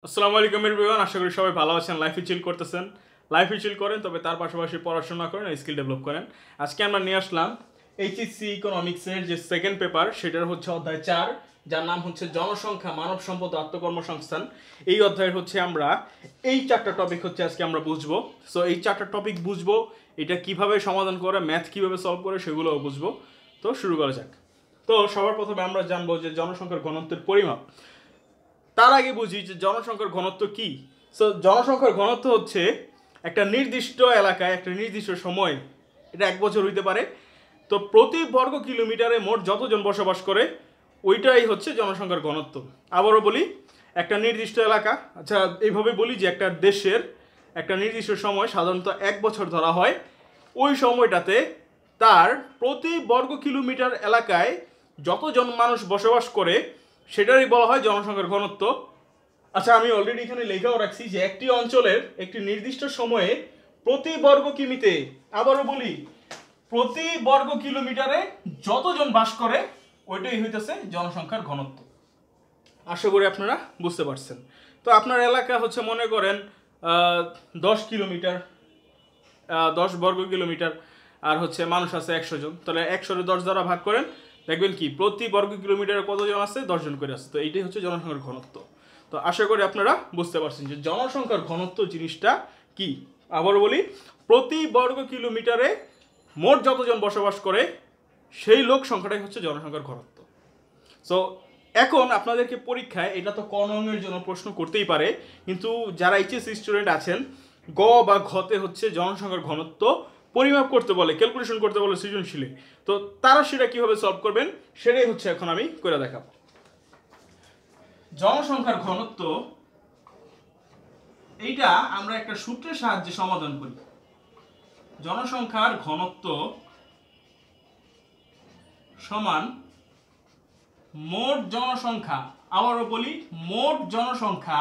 আসসালামু আলাইকুম এভরিওয়ান, আশা করি সবাই ভালো আছেন, লাইফে চিল করতেছেন। লাইফে চিল করেন, তবে তার পাশাপাশি পড়াশোনা করেন আর স্কিল ডেভেলপ করেন। আজকে আমরা নিয়ে আসলাম এইচএসসি ইকোনমিক্সের যে সেকেন্ড পেপার, সেটার হচ্ছে অধ্যায় 4, যার নাম হচ্ছে জনসংখ্যা, মানব সম্পদ ও আত্মকর্মসংস্থান। এই অধ্যায়ের হচ্ছে আমরা এই 4টা টপিক হচ্ছে আজকে আমরা বুঝবো। সো এই 4টা টপিক বুঝবো, এটা কিভাবে সমাধান করে, ম্যাথ কিভাবে সলভ করে সেগুলোও বুঝবো। তো শুরু করা যাক। তো সবার প্রথমে আমরা জানবো যে জনসংখ্যার ঘনত্বের পরিমাপ। তার আগে বুঝি যে জনসংখ্যার ঘনত্ব কি। সো জনসংখ্যার ঘনত্ব হচ্ছে একটা নির্দিষ্ট এলাকায় একটা নির্দিষ্ট সময়, এটা 1 বছর হইতে পারে, তো প্রতি বর্গ কিলোমিটারে মোট যতজন বসবাস করে ওইটাই হচ্ছে জনসংখ্যার ঘনত্ব। আবারও বলি, একটা নির্দিষ্ট এলাকা, আচ্ছা এইভাবে বলি যে একটা দেশের একটা নির্দিষ্ট সময়, সাধারণত 1 বছর ধরা হয়, ওই সময়টাতে তার প্রতি বর্গ কিলোমিটার এলাকায় যতজন মানুষ বসবাস করে সেটারই বলা হয় জনসংখ্যার ঘনত্ব। আচ্ছা, আমি অলরেডি এখানে লেখাও রাখছি যে একটি অঞ্চলের একটি নির্দিষ্ট সময়ে প্রতি বর্গ কিমিতে, আবারও বলি, প্রতি বর্গ কিলোমিটারে যতজন বাস করে ওইটাই হইতেছে জনসংখ্যার ঘনত্ব। আশা করি আপনারা বুঝতে পারছেন। তো আপনার এলাকা হচ্ছে মনে করেন 10 কিলোমিটার, 10 বর্গ কিলোমিটার, আর হচ্ছে মানুষ আছে 100 জন, তাহলে 100-এর 10 দ্বারা ভাগ করেন, দেখবেন কি প্রতি বর্গ কিলোমিটারে কতজন আছে, 10 জন করে আছে। তো এইটাই হচ্ছে জনসংখ্যার ঘনত্ব। তো আশা করি আপনারা বুঝতে পারছেন যে জনসংখ্যার ঘনত্ব জিনিসটা কি। আবার বলি, প্রতি বর্গ কিলোমিটারে মোট যতজন বসবাস করে সেই লোক সংখ্যাটাই হচ্ছে জনসংখ্যার ঘনত্ব। সো এখন আপনাদেরকে পরীক্ষায়, এটা তো ক নংয়ের জন্য প্রশ্ন করতেই পারে, কিন্তু যারা এইচএসসি স্টুডেন্ট আছেন, গ বা ঘতে হচ্ছে জনসংখ্যার ঘনত্ব পরিমাপ করতে বলে, ক্যালকুলেশন করতে বলে সৃজনশীলে। তো তারা সেটা কিভাবে সলভ করবেন সেটাই হচ্ছে এখন আমি করে দেখাবো। জনসংখ্যার ঘনত্ব এইটা আমরা একটা সূত্রের সাহায্যে সমাধান করি। জনসংখ্যার ঘনত্ব সমান মোট জনসংখ্যা, আবারও বলি মোট জনসংখ্যা,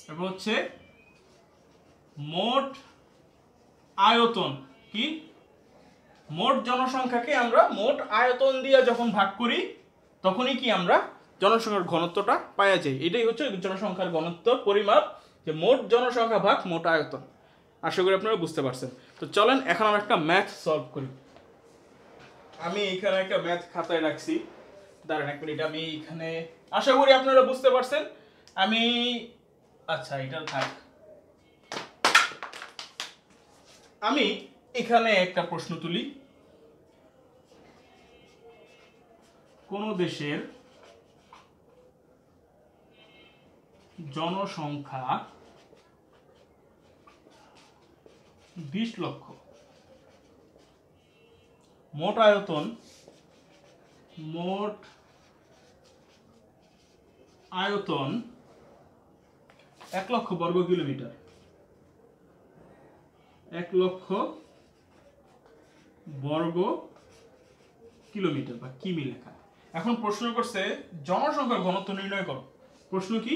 এরপর হচ্ছে মোট আয়তন। কি? মোট জনসংখ্যাকে আমরা মোট আয়তন দিয়ে যখন ভাগ করি তখনই কি আমরা জনসংখ্যার ঘনত্বটা পাওয়া যায়। এটাই হচ্ছে জনসংখ্যার ঘনত্ব পরিমাপ, যে মোট জনসংখ্যা ভাগ মোট আয়তন। আশা করি আপনারা বুঝতে পারছেন। তো চলেন এখন আমরা একটা ম্যাথ সলভ করি। আমি এখানে একটা ম্যাথ খাতায় রাখছি, দাঁড়ান 1 মিনিট, আমি এখানে, আশা করি আপনারা বুঝতে পারছেন। আমি, আচ্ছা এটা থাক, আমি এখানে একটা প্রশ্ন তুলি। কোন দেশের জনসংখ্যা 20 লক্ষ, মোট আয়তন 1 লক্ষ বর্গ কিলোমিটার, 1 লক্ষ বর্গ কিলোমিটার বা কিমি লেখা। এখন প্রশ্ন করছে জনসংখ্যার ঘনত্ব নির্ণয় করো। প্রশ্ন কি?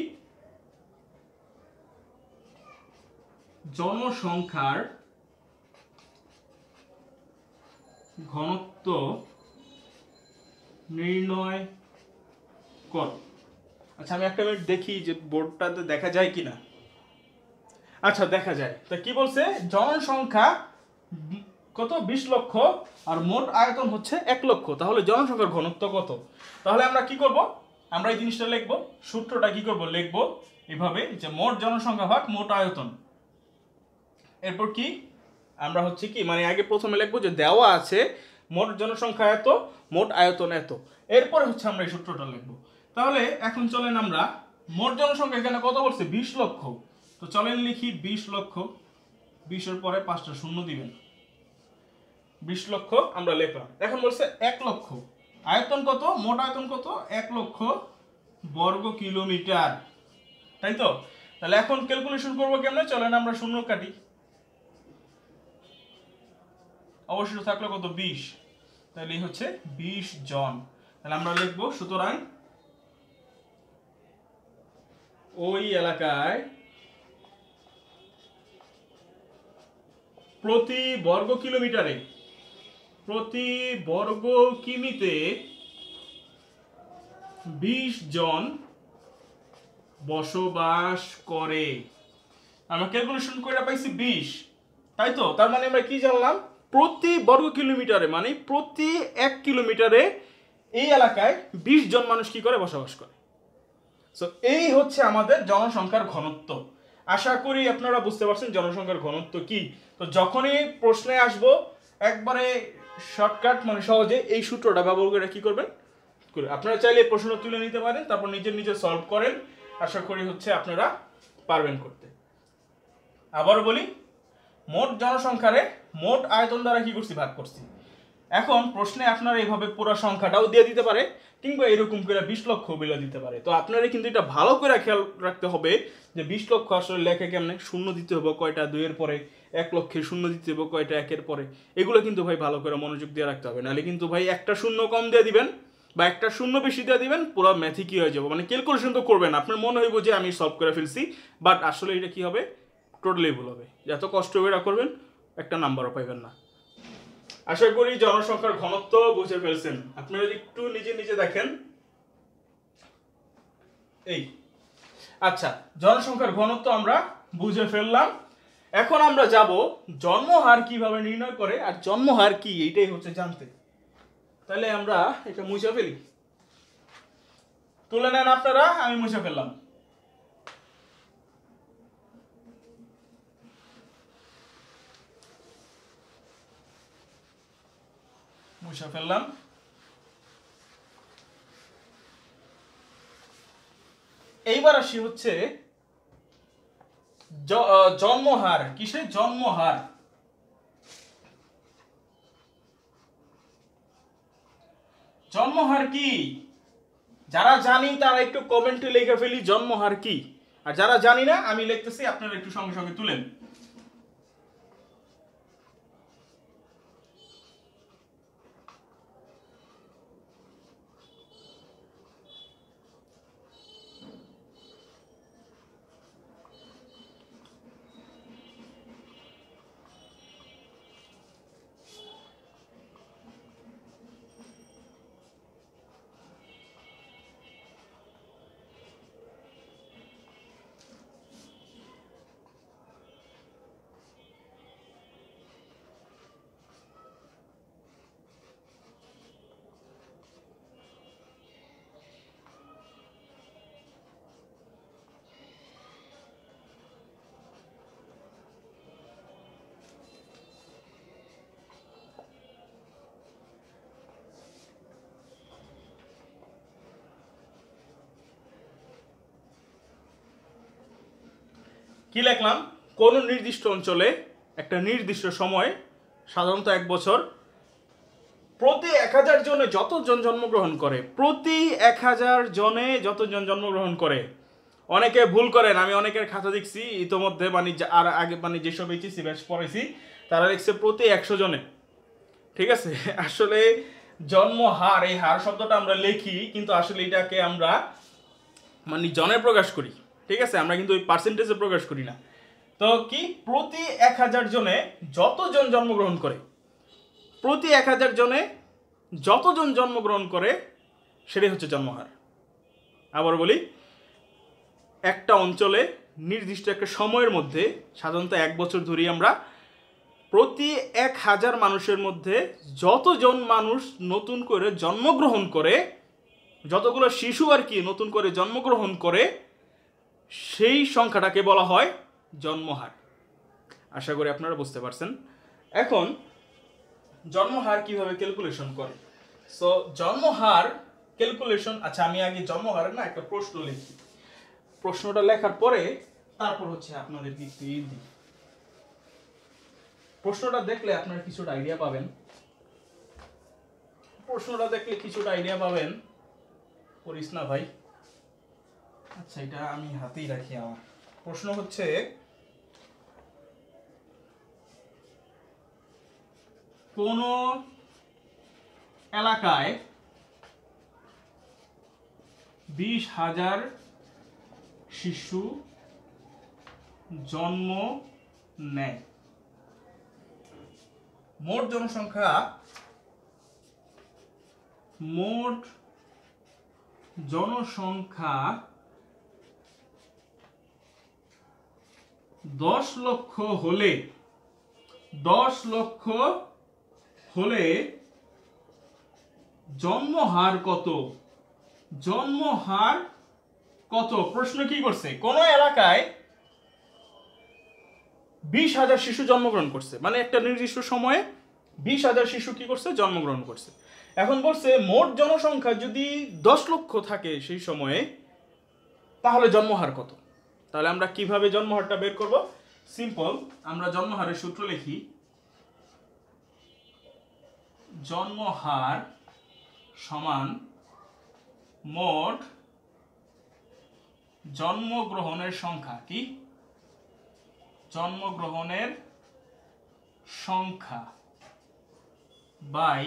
জনসংখ্যার ঘনত্ব নির্ণয় করো। আচ্ছা, আমি একটা মিনিট দেখি যে বোর্ডটাতে দেখা যায় কিনা। আচ্ছা, দেখা যায়। তা কি বলছে? জনসংখ্যা কত? 20 লক্ষ, আর মোট আয়তন হচ্ছে 1 লক্ষ। তাহলে জনসংখ্যার ঘনত্ব কত? তাহলে আমরা কি করব? আমরা এই জিনিসটা লিখবো, সূত্রটা কি করব, লিখবো এভাবে যে মোট জনসংখ্যা ভাগ মোট আয়তন। এরপর কি আমরা হচ্ছে কি, মানে আগে প্রথমে লিখবো যে দেওয়া আছে মোট জনসংখ্যা এত, মোট আয়তন এত, এরপরে হচ্ছে আমরা এই সূত্রটা লিখবো। তাহলে এখন চলেন আমরা, মোট জনসংখ্যা এখানে কত বলছে? 20 লক্ষ। তো চলেন লিখি 20 লক্ষ, 20 এর পরে 5টা শূন্য দিবেন। 20 লক্ষ আমরা লিখলাম। এখন বলছে 1 লক্ষ, আয়তন কত? মোট আয়তন কত? 1 লক্ষ বর্গ কিলোমিটার, তাই তো? তাহলে এখন ক্যালকুলেশন করবো কেমনে? চলেন আমরা শূন্য কাটি, অবশিষ্ট থাকলো কত? 20। তাহলে হচ্ছে 20 জন। তাহলে আমরা লিখবো, সুতরাং ওই এলাকায় প্রতি বর্গ কিলোমিটারে, প্রতি বর্গ কিমিতে 20 জন বসবাস করে। আমরা ক্যালকুলেশন করে পাইছি 20, তাই তো? তার মানে আমরা কি জানলাম, প্রতি বর্গ কিলোমিটারে মানে প্রতি 1 কিলোমিটারে এই এলাকায় 20 জন মানুষ কি করে বসবাস করে। সো এই হচ্ছে আমাদের জনসংখ্যার ঘনত্ব। আশা করি আপনারা বুঝতে পারছেন জনসংখ্যার ঘনত্ব কি। তো যখনই প্রশ্নে আসবো একবারে শর্টকাট মানে সহজে এই সূত্রটা ব্যবহার করে কি করবেন, আপনারা চাইলে প্রশ্ন তুলে নিতে পারেন, তারপর নিজে সলভ করেন। আশা করি হচ্ছে আপনারা পারবেন করতে। আবার বলি, মোট জনসংখ্যারে মোট আয়তন দ্বারা কি করছি, ভাগ করছি। এখন প্রশ্নে আপনারা এইভাবে পুরো সংখ্যাটাও দিয়ে দিতে পারে, কিংবা এরকম করে 20 লক্ষ বলে দিতে পারে। তো আপনারা কিন্তু এটা ভালো করে খেয়াল রাখতে হবে যে 20 লক্ষ আসলে লেখে কেমনে, শূন্য দিতে হবে কয়টা 2 এর পরে, 1 লক্ষে শূন্য দিতে হবে কয়টা 1 এর পরে। এগুলো কিন্তু ভাই ভালো করে মনোযোগ দিয়ে রাখতে হবে, নাহলে কিন্তু ভাই একটা শূন্য কম দিয়ে দিবেন বা একটা শূন্য বেশি দিয়ে দিবেন, পুরো ম্যাথই কি হয়ে যাবে, মানে ক্যালকুলেশন তো করবেন, আপনার মনে হইব যে আমি সলভ করে ফেলছি, বাট আসলে এটা কি হবে, টোটালি ভুল হবে। এত কষ্ট করে করবেন একটা নাম্বারও পাইবেন না। আশা করি জনসংখ্যার ঘনত্ব বুঝে ফেলছেন। আপনারা একটু নিজে দেখেন এই। আচ্ছা, জনসংখ্যার ঘনত্ব আমরা বুঝে ফেললাম। এখন আমরা যাব জন্মহার কিভাবে নির্ণয় করে, আর জন্মহার কি এইটাই হচ্ছে জানতে। তাহলে আমরা এটা মুছে ফেলি, তুলে নেন আপনারা, আমি মুছে ফেললাম। মুছে ফেললাম। এইবার আসি হচ্ছে জন্মহার। কিসে? জন্মহার। জন্মহার কি? যারা জানি তারা একটু কমেন্টে লিখে ফেলি জন্মহার কি, আর যারা জানি না আমি লিখতেছি, আপনারা একটু সঙ্গে সঙ্গে তুলেন। কি লিখলাম? কোন নির্দিষ্ট অঞ্চলে একটা নির্দিষ্ট সময়, সাধারণত 1 বছর, প্রতি 1000 জনে যতজন জন্মগ্রহণ করে, প্রতি 1000 জনে যতজন জন্মগ্রহণ করে। অনেকে ভুল করেন, আমি অনেকের খাতা দেখছি ইতোমধ্যে, মানে আর আগে মানে যেসব এইচএসসি ব্যাচ পড়াইছি তারা লিখছে প্রতি 100 জনে। ঠিক আছে, আসলে জন্মহার, এই হার শব্দটা আমরা লিখি কিন্তু আসলে এটাকে আমরা মানে জনে প্রকাশ করি। ঠিক আছে, আমরা কিন্তু ওই পার্সেন্টেজে প্রকাশ করি না। তো কি, প্রতি 1000 জনে যতজন জন্মগ্রহণ করে, প্রতি 1000 জনে যতজন জন্মগ্রহণ করে সেটাই হচ্ছে জন্মহার। আবার বলি, একটা অঞ্চলে নির্দিষ্ট একটা সময়ের মধ্যে, সাধারণত 1 বছর ধরে, আমরা প্রতি 1000 মানুষের মধ্যে যতজন মানুষ নতুন করে জন্মগ্রহণ করে, যতগুলো শিশু আর কি নতুন করে জন্মগ্রহণ করে, সেই সংখ্যাটাকে বলা হয় জন্মহার। আশা করি আপনারা বুঝতে পারছেন। এখন জন্মহার কিভাবে ক্যালকুলেশন করে। সো জন্মহার ক্যালকুলেশন, আচ্ছা আমি আগে জন্মহারের না একটা প্রশ্ন লিখি, প্রশ্নটা লেখার পরে তারপর হচ্ছে আপনাদের কি দিই। প্রশ্নটা দেখলে আপনারা কিছুটা আইডিয়া পাবেন, প্রশ্নটা দেখলে কিছুটা আইডিয়া পাবেন। করিস না ভাই। আচ্ছা, এটা আমি হাতেই রাখি। আমার প্রশ্ন হচ্ছে, কোন এলাকায় 20,000 শিশু জন্ম নেয়। মোট জনসংখ্যা, মোট জনসংখ্যা 10 লক্ষ হলে 10 লক্ষ হলে জন্মহার কত? জন্মহার কত? প্রশ্ন কি করছে, কোন এলাকায় 20,000 শিশু জন্মগ্রহণ করছে, মানে একটা নির্দিষ্ট সময়ে 20,000 শিশু কি করছে, জন্মগ্রহণ করছে। এখন বলছে মোট জনসংখ্যা যদি 10 লক্ষ থাকে সেই সময়ে, তাহলে জন্মহার কত? তাহলে আমরা কিভাবে জন্মহারটা বের করব? সিম্পল, আমরা জন্মহারের সূত্র লিখি। জন্মহার সমান মোট জন্মগ্রহণের সংখ্যা, কি জন্মগ্রহণের সংখ্যা বাই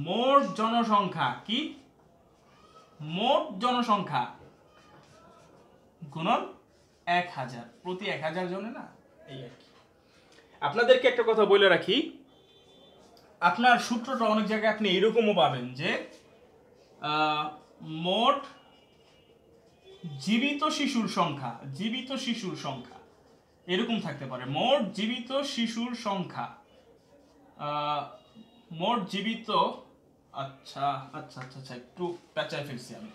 মোট জনসংখ্যা, কি মোট জনসংখ্যা গুণন 1000 প্রতি 1000 জনে না, এই আর কি। আপনাদেরকে একটা কথা বলে রাখি, আপনার সূত্রটা অনেক জায়গায় আপনি এরকমও পাবেন যে মোট জীবিত শিশুর সংখ্যা, জীবিত শিশুর সংখ্যা এরকম থাকতে পারে। মোট জীবিত শিশুর সংখ্যা, মোট জীবিত, আচ্ছা আচ্ছা আচ্ছা আচ্ছা একটু পেঁচায় ফেলছি আমি,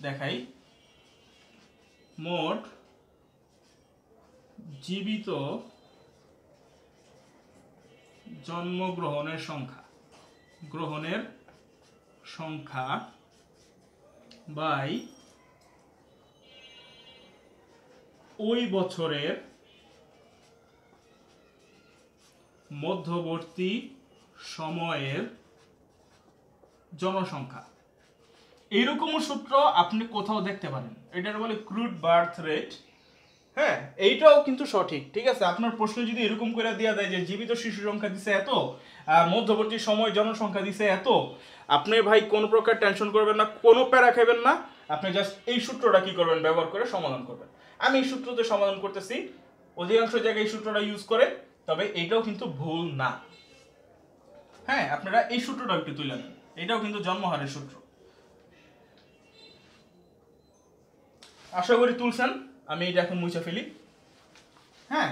দেখাই। মোট জীবিত জন্মগ্রহণের সংখ্যা, গ্রহণের সংখ্যা বাই ওই বছরের মধ্যবর্তী সময়ের জনসংখ্যা। এইরকম সূত্র আপনি কোথাও দেখতে পারেন, এটার বলে ক্রুড বার্থ রেট। হ্যাঁ, এইটাও কিন্তু সঠিক, ঠিক আছে। আপনার প্রশ্ন যদি এরকম করে দেওয়া যায় যে জীবিত শিশু সংখ্যা দিছে এত, মধ্যবর্তী সময় জনসংখ্যা দিছে এত, আপনি ভাই কোনো প্রকার টেনশন করবেন না, কোনো প্যারা খাবেন না, আপনি জাস্ট এই সূত্রটা কি করবেন, ব্যবহার করে সমাধান করবেন। আমি এই সূত্রতে সমাধান করতেছি, অধিকাংশ জায়গায় এই সূত্রটা ইউজ করে, তবে এইটাও কিন্তু ভুল না। হ্যাঁ, আপনারা এই সূত্রটা একটু তুলে নেন, এটাও কিন্তু জন্মহারের সূত্র। আশা করি তুলছেন, আমি এটা এখন মুছে ফেলি। হ্যাঁ,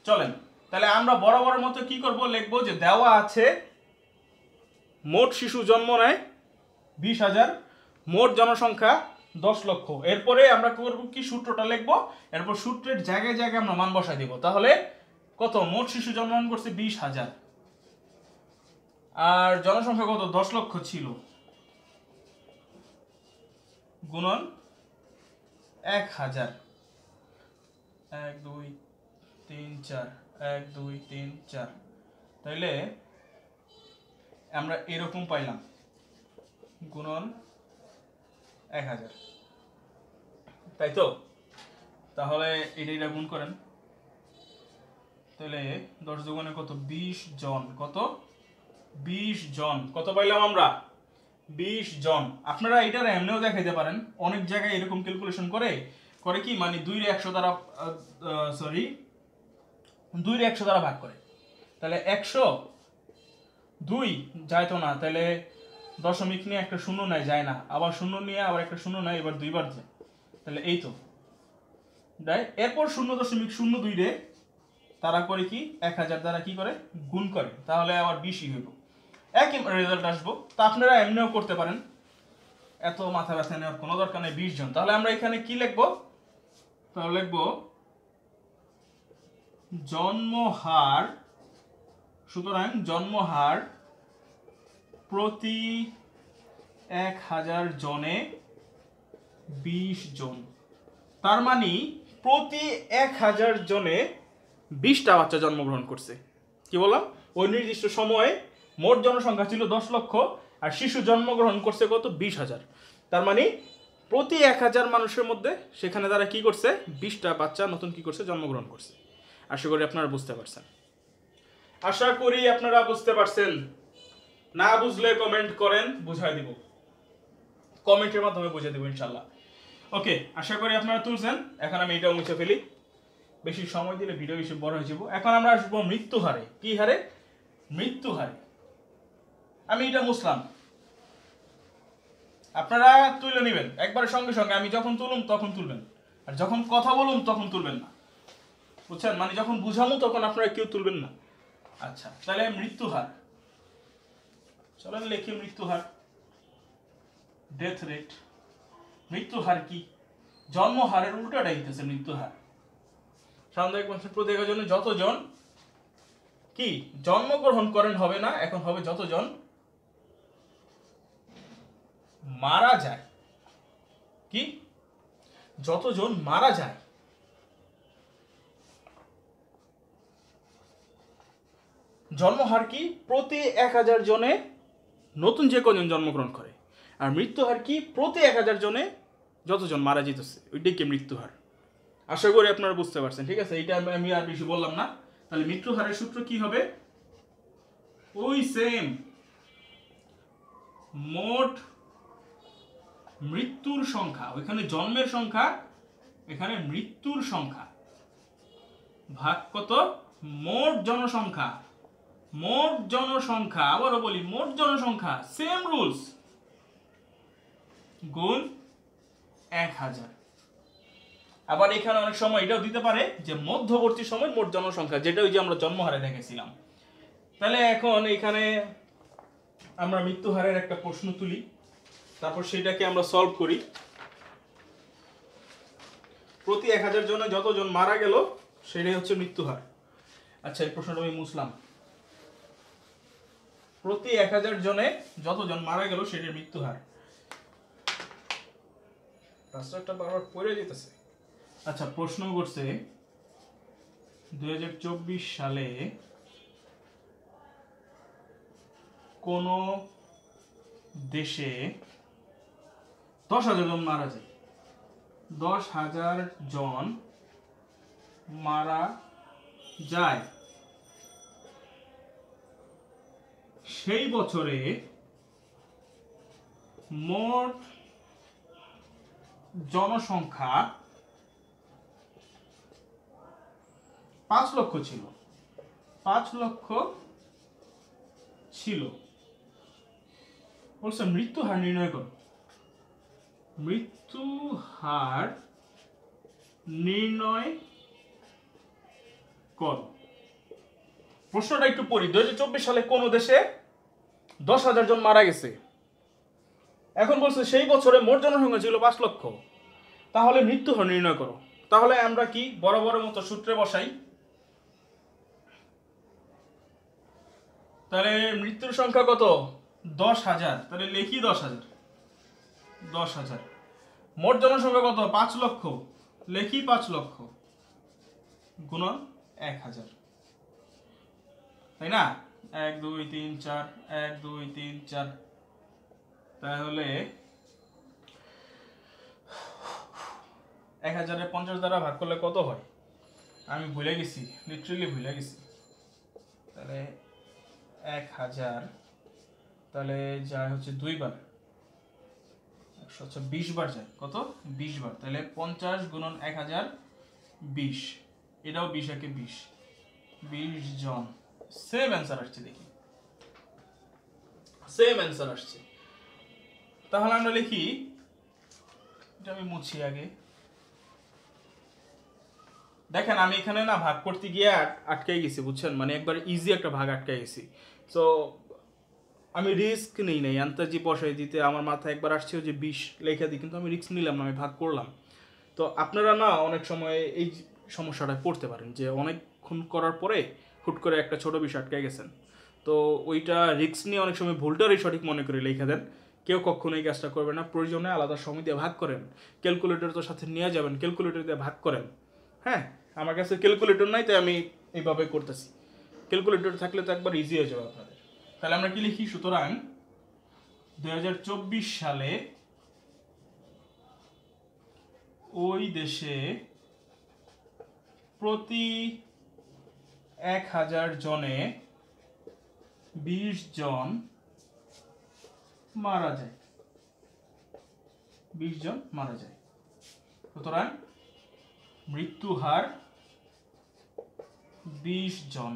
চলেন তাহলে আমরা বরাবরের মতো কি করব, লিখবো যে দেওয়া আছে মোট শিশু জন্ম নেয় 20,000, মোট জনসংখ্যা 10 লক্ষ। এরপরে আমরা করব কি, সূত্রটা লিখবো, এরপর সূত্রের জায়গায় জায়গায় আমরা মান বসাই দিব। তাহলে কত, মোট শিশু জন্মগ্রহণ করছে 20,000, আর জনসংখ্যা কত, 10 লক্ষ ছিল, গুণন 1000, 1 2 3 4, 1 2 3 4, তাইলে আমরা এরকম পাইলাম, গুণন 1000, তাই তো। তাহলে এটা গুণ করেন, তাহলে 10 দুগুণে কত, 20 জন, কত 20 জন, কত পাইলাম আমরা, 20 জন। আপনারা এটার এমনিও দেখাইতে পারেন, অনেক জায়গায় এরকম ক্যালকুলেশন করে কি, মানে 2 রে 100 দ্বারা, সরি 2 রে 100 দ্বারা ভাগ করে, তাহলে 100 2 যায় তো না, তাহলে দশমিক নিয়ে একটা শূন্য নেয়, যায় না, আবার শূন্য নিয়ে আবার একটা শূন্য নেয়, এবার দুইবার যায়, তাহলে এই তো দেয়। এরপর 0.02 রে তারা করে কি, 1000 দ্বারা কি করে, গুণ করে, তাহলে আবার 20ই হইব, একই রেজাল্ট আসবো। তা আপনারা এমনিও করতে পারেন, এত মাথা ব্যথা নেওয়ার কোনো দরকার নেই। 20 জন, তাহলে আমরা এখানে কি লিখবো, তাহলে লিখবো জন্মহার, সুতরাং জন্মহার প্রতি 1000 জনে 20 জন, তার মানে প্রতি 1000 জনে 20টা বাচ্চা জন্মগ্রহণ করছে। কি বললাম, ওই নির্দিষ্ট সময়ে মোট জনসংখ্যা ছিল 10 লক্ষ, আর শিশু জন্মগ্রহণ করছে কত, 20,000, তার মানে প্রতি 1000 মানুষের মধ্যে সেখানে তারা কি করছে, 20টা বাচ্চা নতুন কি করছে, জন্মগ্রহণ করছে। আশা করি আপনারা বুঝতে পারছেন, আশা করি আপনারা বুঝতে পারছেন। না বুঝলে কমেন্ট করেন, বুঝাই দিব, কমেন্টের মাধ্যমে বুঝিয়ে দেবো ইনশাল্লাহ। ওকে, আশা করি আপনারা তুলছেন। এখন আমি এটাও মুছে ফেলি, বেশি সময় দিলে ভিডিও বেশি বড় হয়ে যাব। এখন আমরা আসবো মৃত্যু হারে। কি হারে, মৃত্যু হারে। আমি এটা মুছলাম, আপনারা তুলে নেবেন একবারে সঙ্গে সঙ্গে, আমি যখন তুলুম তখন তুলবেন, আর যখন কথা বলুন তখন তুলবেন না। বুঝছেন, মানে যখন বুঝামো তখন আপনারা কেউ তুলবেন না। আচ্ছা, তাহলে মৃত্যুহার, চলেন লিখি মৃত্যুহার, ডেথ রেট। মৃত্যুহার কি? জন্মহারের উল্টাটা হইতেছে মৃত্যুহার। সাধারণত মানুষের প্রতি 1,000 জনে যতজন কি জন্মগ্রহণ করেন হবে না, এখন হবে যতজন মারা যায়। কি? যতজন মারা যায়। জন্মহার কি? প্রতি 1,000 জনে নতুন যে কজন জন্মগ্রহণ করে। আর মৃত্যুহার কি? প্রতি 1,000 জনে যতজন মারা যেতেছে, ওইটাই কি মৃত্যুহার। আশা করি আপনারা বুঝতে পারছেন, ঠিক আছে? এটা আমি আর বেশি বললাম না। তাহলে মৃত্যুহারের সূত্র কি হবে? ওই সেম, মোট মৃত্যুর সংখ্যা, ওইখানে জন্মের সংখ্যা, এখানে মৃত্যুর সংখ্যা, ভাগ কত? মোট জনসংখ্যা। মোট জনসংখ্যা, আবারও বলি মোট জনসংখ্যা, সেম রুলস, গুণ 1,000। আবার এখানে অনেক সময় এটাও দিতে পারে যে মধ্যবর্তী সময় মোট জনসংখ্যা, যেটা ওই যে আমরা জন্মহারে দেখেছিলাম। তাহলে এখন এখানে আমরা মৃত্যুহারের একটা প্রশ্ন তুলি, তারপর সেটাকে আমরা সলভ করি। প্রতি 1,000 জনে যতজন মারা গেল সেটাই হচ্ছে মৃত্যুহার। আচ্ছা, এই প্রশ্নটা আমি মুছলাম। প্রতি 1,000 জনে যতজন মারা গেল সেটার মৃত্যুহার। রাস্তাটা বারবার পড়ে যেতেছে। আচ্ছা, প্রশ্ন করছে 2024 সালে কোন দেশে 10,000 জন মারা যায়। 10,000 জন মারা যায়, সেই বছরে মোট জনসংখ্যা 5 লক্ষ ছিল। 5 লক্ষ ছিল। বলছে মৃত্যু হার নির্ণয় করো। মৃত্যু হার নির্ণয় করো। প্রশ্নটা একটু পড়ি। 2024 সালে কোন দেশে 10,000 জন মারা গেছে। এখন বলছে সেই বছরে মোট জনসংখ্যা ছিল 5 লক্ষ। তাহলে মৃত্যু হার নির্ণয় করো। তাহলে আমরা কি বরাবরের মতো সূত্রে বসাই। তাহলে মৃত্যুর সংখ্যা কত? 10,000। তাহলে লিখি 10,000। 10,000। মোট জনসংখ্যা কত? 5 লক্ষ। লিখি 5 লক্ষ গুণন 1,000, তাই না? 1 2 3 4, 1 2 3 4। তাহলে 1,000 এর 50 দ্বারা ভাগ করলে কত হয়? আমি ভুলে গেছি, লিটারালি ভুলে গেছি। তাহলে 1,000 তাহলে যায় হচ্ছে 2 বার, 20 বার যায়। কত? 20 বার। তাহলে 50 গুণন 1,000 20। এটাও 20 একে 20, 20 জন। সেম অ্যান্সার আসছে, দেখি সেম অ্যান্সার আসছে। তাহলে আমরা লিখি, এটা আমি মুছি আগে। দেখেন আমি এখানে না ভাগ করতে গিয়ে আটকে গেছি, বুঝছেন? মানে একবার ইজি একটা ভাগ আটকে গেছি। সো আমি রিস্ক নেই নাই আন্তাজি বসাই দিতে। আমার মাথায় একবার আসছে যে 20 লেখা দিই, কিন্তু আমি রিস্ক নিলাম না, আমি ভাগ করলাম। তো আপনারা না অনেক সময় এই সমস্যাটায় পড়তে পারেন যে অনেকক্ষণ করার পরে হুট করে একটা ছোট বিষয় আটকে গেছেন। তো ওইটা রিস্ক নিয়ে অনেক সময় ভুলটারই সঠিক মনে করে লেখা দেন। কেউ কখনো এই কাজটা করবে না। প্রয়োজনে আলাদা সময় দিয়ে ভাগ করেন। ক্যালকুলেটর তো সাথে নিয়ে যাবেন, ক্যালকুলেটর দিয়ে ভাগ করেন। হ্যাঁ, আমার কাছে ক্যালকুলেটর নাই, তাই আমি এইভাবে করতেছি। ক্যালকুলেটর থাকলে তো একবার ইজি হয়ে যাবে আপনাদের। তাহলে আমরা কি লিখি? সুতরাং 2024 সালে ওই দেশে প্রতি 1,000 জনে 20 জন মারা যায়। 20 জন মারা যায়। সুতরাং মৃত্যু হার 20 জন।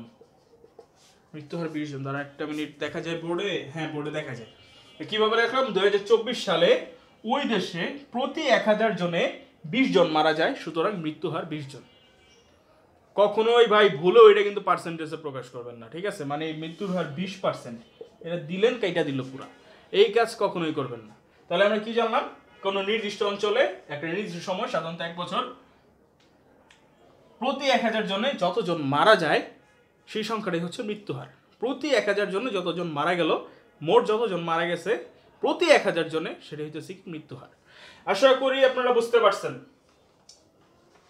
মৃত্যু হার 20 জন। দ্বারা একটা মিনিট দেখা যায় বোর্ডে? হ্যাঁ, বোর্ডে দেখা যায়। কিভাবে রাখলাম? 2024 সালে ওই দেশে প্রতি 1,000 জনে 20 জন মারা যায়, সুতরাং মৃত্যু হার 20 জন। কখনোই ভাই ভুলেও এটা কিন্তু পার্সেন্টেজে প্রকাশ করবেন না, ঠিক আছে? মানে মৃত্যুর হার 20%, এটা দিলেন কাইটা দিল পুরা, এই কাজ কখনোই করবেন না। তাহলে আমরা কি জানলাম? কোনো নির্দিষ্ট অঞ্চলে একটা নির্দিষ্ট সময়, সাধারণত 1 বছর, প্রতি 1000 জনে যতজন মারা যায় সেই সংখ্যাটাই হচ্ছে মৃত্যু হার। প্রতি 1000 জনে যতজন মারা গেল, মোট যতজন মারা গেছে প্রতি 1000 জনে, সেটা হচ্ছে মৃত্যু হার। আশা করি আপনারা বুঝতে পারছেন।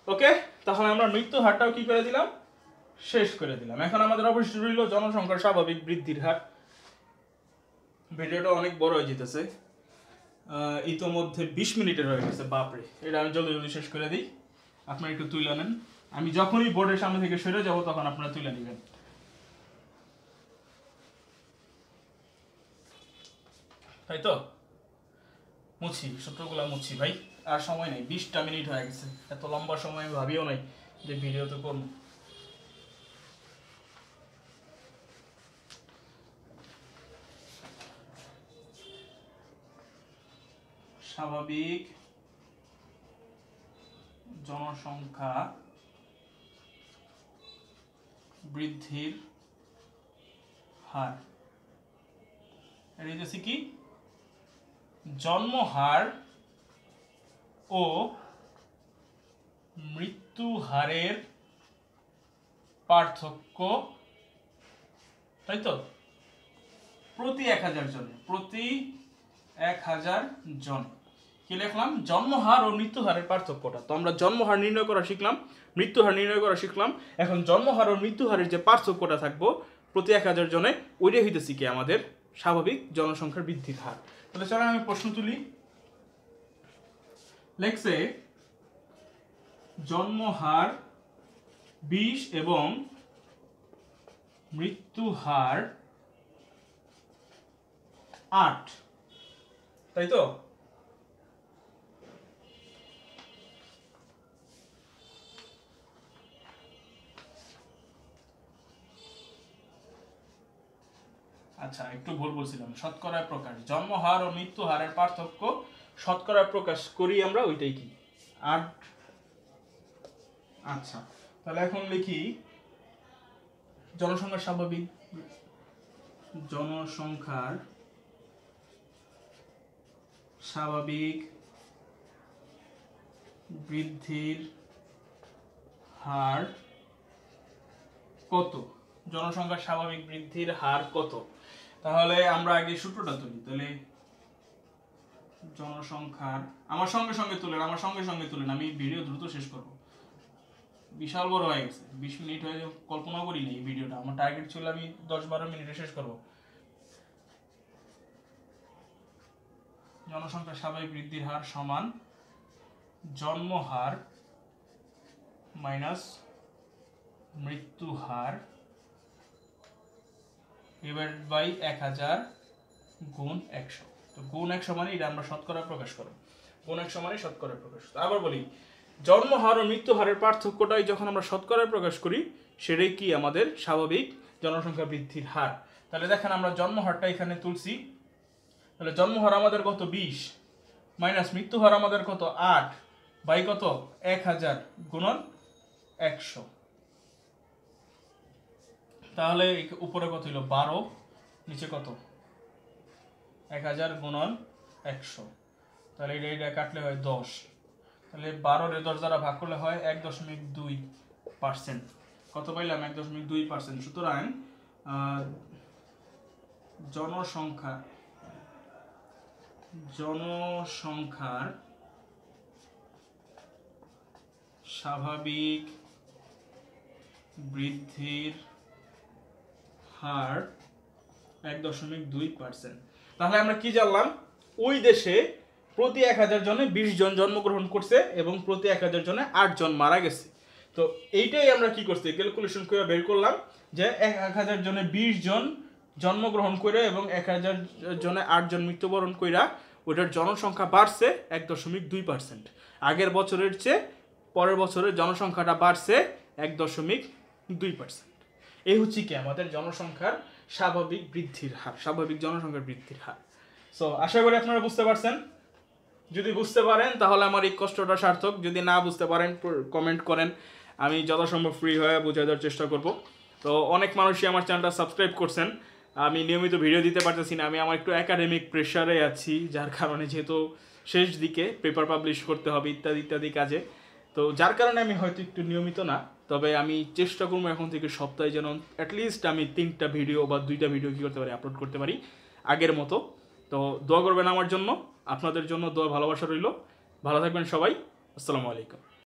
ওকে, তাহলে আমরা মৃত্যু হারটাও কি করে দিলাম, শেষ করে দিলাম। এখন আমাদের অবশ্যই রইল জনসংখ্যার স্বাভাবিক বৃদ্ধির হার। ভিডিওটা অনেক বড় হয়ে যেতেছে, ইতোমধ্যে 20 মিনিটের হয়ে গেছে, বাপরে। এটা আমি জলদি জলদি শেষ করে দিই, আপনারা একটু তুলে নেন। আমি যখনই বোর্ডের সামনে থেকে সরে যাব তখন আপনারা তুলে নেবেন, তাই তো? মুছি, সূত্রগুলো মুছি ভাই, আর সময় নেই, 20টা মিনিট হয়ে গেছে। এত লম্বা সময় আমি ভাবিও নাই যে ভিডিওতে করব। স্বাভাবিক জনসংখ্যা বৃদ্ধির হার, এটা হচ্ছে কি, জন্ম হার ও মৃত্যু হারের পার্থক্য, তাই তো? প্রতি 1000 জনে, প্রতি 1000 জন। কি লিখলাম? জন্মহার ও মৃত্যুহারের পার্থক্যটা। তো আমরা জন্মহার নির্ণয় করা শিখলাম, মৃত্যুহার নির্ণয় করা শিখলাম। এখন জন্মহার ও মৃত্যুহারের যে পার্থক্যটা থাকবো প্রতি 1000 জনে, ওইটাই হইতেছি কি আমাদের স্বাভাবিক জনসংখ্যার বৃদ্ধির হার। তাহলে চলো আমি প্রশ্ন তুলি। লেখছে জন্মহার 20 এবং মৃত্যুহার 8, তাই তো? আচ্ছা, একটু ভুল বলছিলাম, শতকরা প্রকাশ। জন্মহার ও মৃত্যু হারের পার্থক্য শতকরা প্রকাশ করি আমরা, ওইটাই কি 8। আচ্ছা, তাহলে এখন লিখি জনসংখ্যার স্বাভাবিক, জনসংখ্যার স্বাভাবিক বৃদ্ধির হার কত? জনসংখ্যার স্বাভাবিক বৃদ্ধির হার কত? তাহলে আমরা আগে সূত্রটা তুলি। তাহলে জনসংখ্যার, আমার সঙ্গে সঙ্গে তুলেন, আমি ভিডিও দ্রুত শেষ করব, বিশাল বড় হয়ে গেছে, 20 মিনিট হয়ে কল্পনা করি না এই ভিডিওটা। আমার টার্গেট ছিল আমি 10-12 মিনিটে শেষ করব। জনসংখ্যার স্বাভাবিক বৃদ্ধির হার সমান জন্ম হার মাইনাস মৃত্যু হার ডিভাইডেড বাই 1000 গুণ 100। তো গুণ 100 মানে এটা আমরা শতকরা প্রকাশ করব, গুণ 100 মানে শতকরা প্রকাশ। আবার বলি, জন্ম হার ও মৃত্যু হারের পার্থক্যটাই যখন আমরা শতকরা প্রকাশ করি, সেটাই কি আমাদের স্বাভাবিক জনসংখ্যা বৃদ্ধির হার। তাহলে দেখেন আমরা জন্ম হারটা এখানে তুলছি। তাহলে জন্ম হার আমাদের কত? 20 মাইনাস মৃত্যু হার আমাদের কত? 8 বাই কত? 1000 গুণন 100। তাহলে উপরে কত হইল? 12, নিচে কত? 1000 গুণন 100। তাহলে এটা কাটলে হয় 10। তাহলে 12 10 দ্বারা ভাগ করলে হয় 1.2%। কত পাইলাম? 1.2%। সুতরাং জনসংখ্যার স্বাভাবিক বৃদ্ধির হার 1.2%। তাহলে আমরা কি জানলাম? ওই দেশে প্রতি 1000 জনে 20 জন জন্মগ্রহণ করছে এবং প্রতি 1000 জনে 8 জন মারা গেছে। তো এইটাই আমরা কি করছি, ক্যালকুলেশন করে বের করলাম যে 1000 জনে 20 জন জন্মগ্রহণ করে এবং 1000 জনে 8 জন মৃত্যুবরণ কইরা ওটার জনসংখ্যা বাড়ছে 1.2%। আগের বছরের চেয়ে পরের বছরের জনসংখ্যাটা বাড়ছে 1.2%। এই হচ্ছে কি আমাদের জনসংখ্যার স্বাভাবিক বৃদ্ধির হার, স্বাভাবিক জনসংখ্যার বৃদ্ধির হার। সো আশা করি আপনারা বুঝতে পারছেন। যদি বুঝতে পারেন তাহলে আমার এই কষ্টটা সার্থক, যদি না বুঝতে পারেন কমেন্ট করেন, আমি যথাসম্ভব ফ্রি হয়ে বোঝাই দেওয়ার চেষ্টা করব। তো অনেক মানুষই আমার চ্যানেলটা সাবস্ক্রাইব করছেন, আমি নিয়মিত ভিডিও দিতে পারতেছি না, আমি আমার একটু একাডেমিক প্রেশারে আছি, যার কারণে যেহেতু শেষ দিকে পেপার পাবলিশ করতে হবে ইত্যাদি ইত্যাদি কাজে, তো যার কারণে আমি হয়তো একটু নিয়মিত না। তবে আমি চেষ্টা করবো এখন থেকে সপ্তাহে যেন অ্যাটলিস্ট আমি 3টা ভিডিও বা 2টা ভিডিও কী করতে পারি, আপলোড করতে পারি আগের মতো। তো দোয়া করবেন আমার জন্য, আপনাদের জন্য দোয়া ভালোবাসা রইল। ভালো থাকবেন সবাই, আসসালামু আলাইকুম।